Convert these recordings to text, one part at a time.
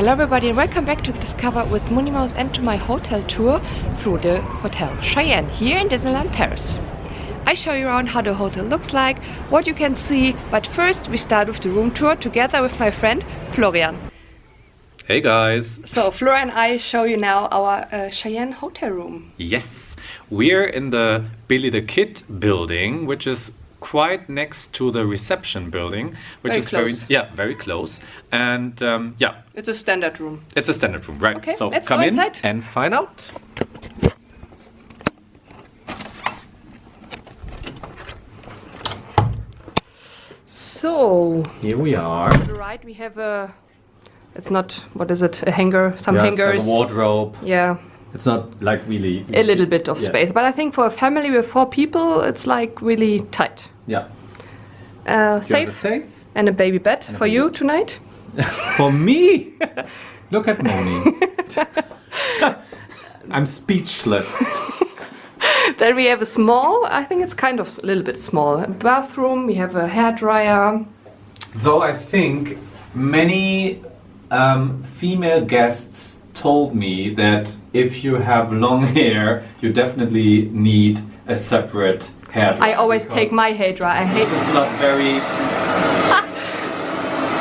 Hello everybody and welcome back to Discover with Moni Mouse and to my hotel tour through the Hotel Cheyenne here in Disneyland Paris. I show you around how the hotel looks like, what you can see, but first we start with the room tour together with my friend Florian. Hey guys! So Florian and I show you now our Cheyenne hotel room. Yes, we're in the Billy the Kid building, which is quite next to the reception building, which is very close. And yeah, it's a standard room. It's a standard room, right? Okay, so let's come go in inside and find out. So here we are. On the right we have a, it's not, what is it, a hanger, some hangers. It's like a wardrobe. Yeah. It's not like really a little bit of space, but I think for a family with 4 people it's like really tight. Yeah. Safe and a baby bed for you tonight. For me? Look at Moni. I'm speechless. Then we have a small, I think it's kind of a little bit small, bathroom. We have a hairdryer. Though I think many female guests told me that if you have long hair, you definitely need a separate hairdryer. I always take my hairdryer. I hate this. Is not very.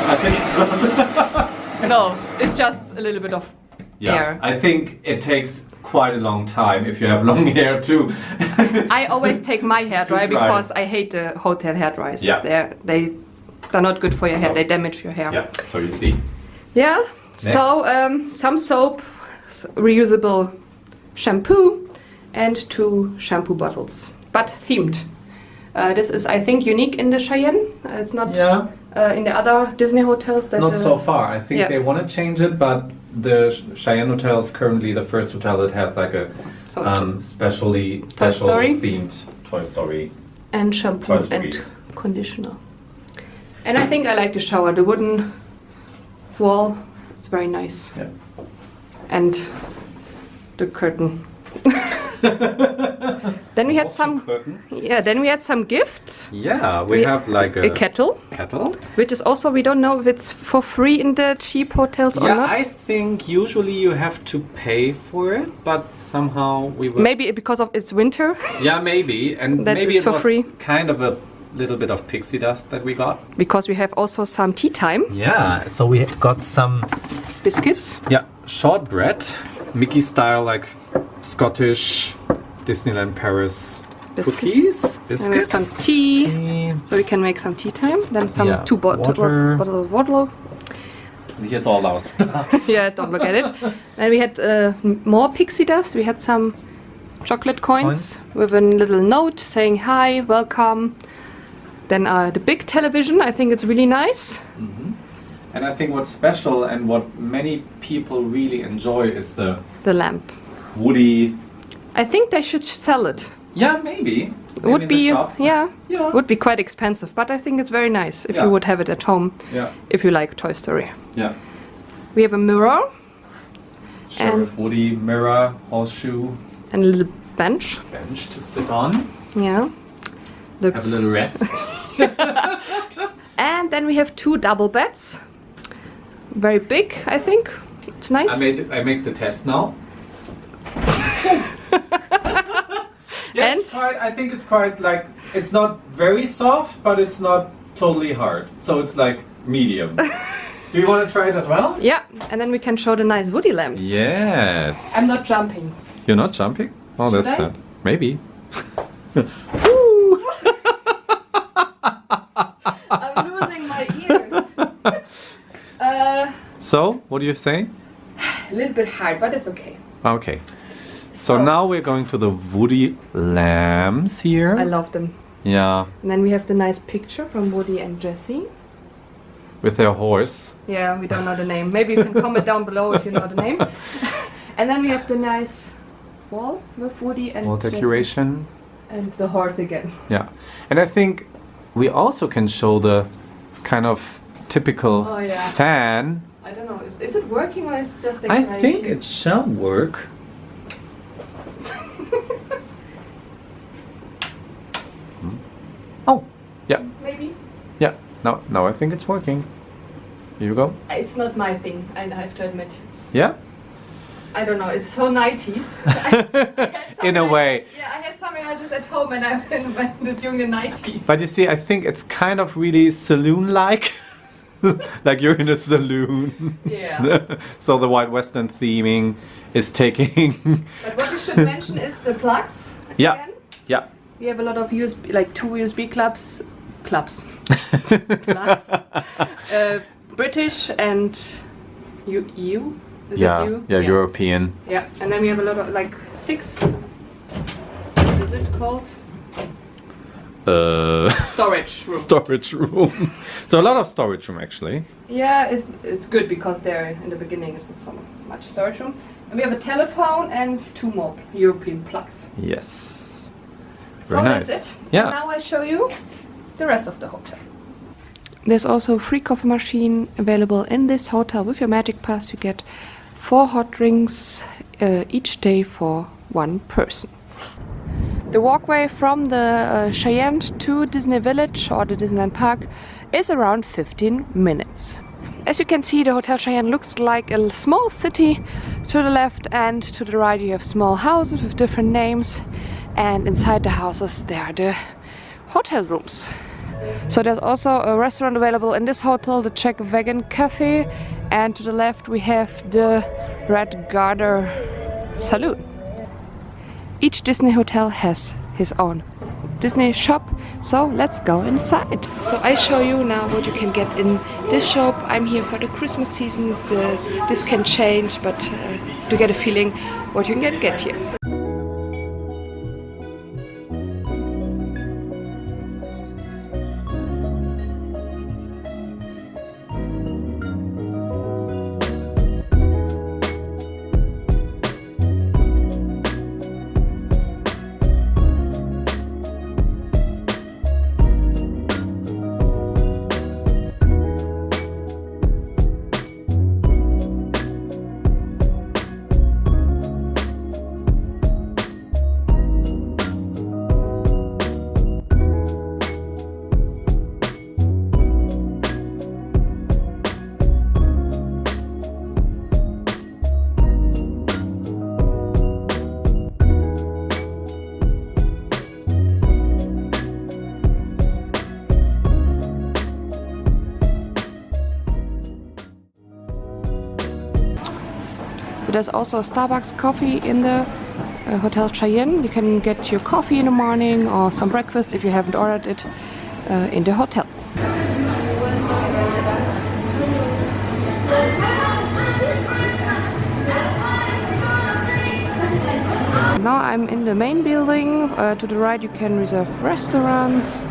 I think it's not. No, it's just a little bit of air. I think it takes quite a long time if you have long hair too. I always take my hairdryer because I hate the hotel hairdryers. Yeah. They're not good for your hair. They damage your hair. Yeah. So you see. Yeah. Next. So some soap, reusable shampoo, and 2 shampoo bottles, but themed. This is, I think, unique in the Cheyenne. It's not in the other Disney hotels. That, not so far. I think they want to change it, but the Cheyenne Hotel is currently the first hotel that has like a special themed Toy Story and shampoo and conditioner. And I think I like the shower. The wooden wall. It's very nice. Yeah. And the curtain. Then we had some then we had some gifts. Yeah, we have like a kettle, which is also, we don't know if it's for free in the cheap hotels or not. I think usually you have to pay for it, but somehow we will. Maybe because of it's winter. Yeah, maybe, and maybe it's for free. Kind of a little bit of pixie dust that we got. Because we have also some tea time. Yeah, so we got some biscuits. Yeah, shortbread, Mickey style, like Scottish Disneyland Paris cookies, biscuits. And we have some tea, so we can make some tea time. Then some 2 bottles of water. Here's all our stuff. Yeah, don't look at it. And we had more pixie dust. We had some chocolate coins with a little note saying hi, welcome. Then the big television, I think it's really nice. Mm-hmm. And I think what's special and what many people really enjoy is the lamp. Woody. I think they should sell it. Yeah, maybe. It would be would be quite expensive, but I think it's very nice if you would have it at home. Yeah. If you like Toy Story. Yeah. We have a mirror. Sheriff Woody mirror, horseshoe. And a little bench. Bench to sit on. Yeah. Looks. Have a little rest. And then we have 2 double beds. Very big, I think. It's nice. I made the test now. Yes, I think it's quite like, it's not very soft, but it's not totally hard. So it's like medium. Do you want to try it as well? Yeah, and then we can show the nice Woody lamps. Yes. I'm not jumping. You're not jumping? Oh, Should that's sad. Maybe. I'm losing my ears. So, what do you say? A little bit hard, but it's okay. Okay. So now we're going to the Woody lamps here. I love them. Yeah. And then we have the nice picture from Woody and Jessie. With their horse. Yeah, we don't know the name. Maybe you can comment down below if you know the name. And then we have the nice wall with Woody and wall decoration. And the horse again. Yeah. And I think we also can show the kind of typical fan. I don't know. Is it working or is it just I think it shall work. Oh, yeah. Maybe. Yeah. Now I think it's working. Here you go. It's not my thing, I have to admit. Yeah? I don't know, it's so 90s. In a way. Yeah, I had something like this at home when I went during the 90s. But you see, I think it's kind of really saloon-like. Like you're in a saloon. Yeah. So the white western theming is taking... But what we should mention is the plugs. Yeah. Again. Yeah. We have a lot of USB, like 2 USB plugs. Plugs. British and EU. Is Yeah, it EU? yeah, European. Yeah, and then we have a lot of like 6. What is it called? Storage room. Storage room. So a lot of storage room actually. Yeah, it's good because there in the beginning isn't so much storage room. And we have a telephone and 2 more European plugs. Yes. So Very nice. that's it. Yeah. And now I show you the rest of the hotel. There's also a free coffee machine available in this hotel. With your Magic Pass you get 4 hot drinks each day for 1 person. The walkway from the Cheyenne to Disney Village or the Disneyland Park is around 15 minutes. As you can see, the Hotel Cheyenne looks like a small city. To the left and to the right you have small houses with different names, and inside the houses there are the hotel rooms. So there's also a restaurant available in this hotel, the Czech Vegan Cafe, and to the left we have the Red Garter Saloon. Each Disney hotel has his own Disney shop, so let's go inside. So I show you now what you can get in this shop. I'm here for the Christmas season. This can change, but to get a feeling what you can get here. There's also a Starbucks coffee in the Hotel Cheyenne. You can get your coffee in the morning or some breakfast if you haven't ordered it in the hotel. Now I'm in the main building. To the right you can reserve restaurants.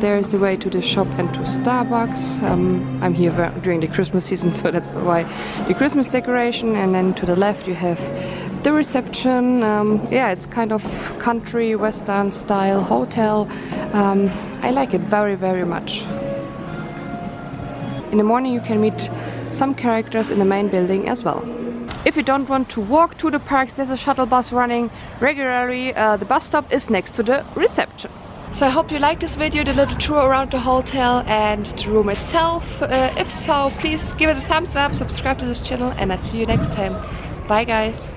There is the way to the shop and to Starbucks. I'm here during the Christmas season, so that's why the Christmas decoration. And then to the left you have the reception. Yeah, it's kind of country western style hotel. I like it very, very much. In the morning you can meet some characters in the main building as well. If you don't want to walk to the parks, there's a shuttle bus running regularly. The bus stop is next to the reception. So I hope you liked this video, the little tour around the hotel and the room itself. If so, please give it a thumbs up, subscribe to this channel, and I'll see you next time. Bye guys!